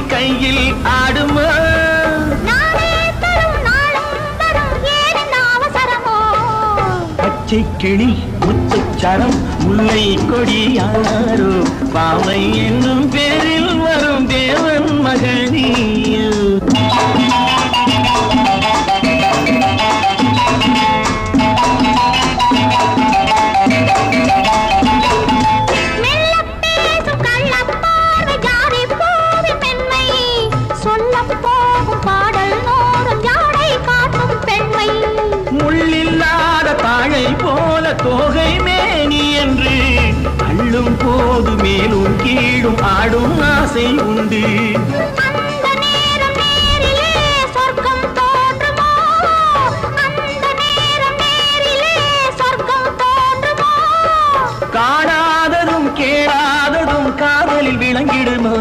கையில் ஆடுமா பச்சை கிளி முத்துச்சரம் முல்லை கொடியாரோ பாவை என்னும் பேரில் வரும் தேவன் மகனியோ போல தோகை மேனி என்று அள்ளும் போது மேலும் கீழும் ஆடும் ஆசை உண்டு காணாததும் கேளாததும் காதலில் விளங்கிடுமோ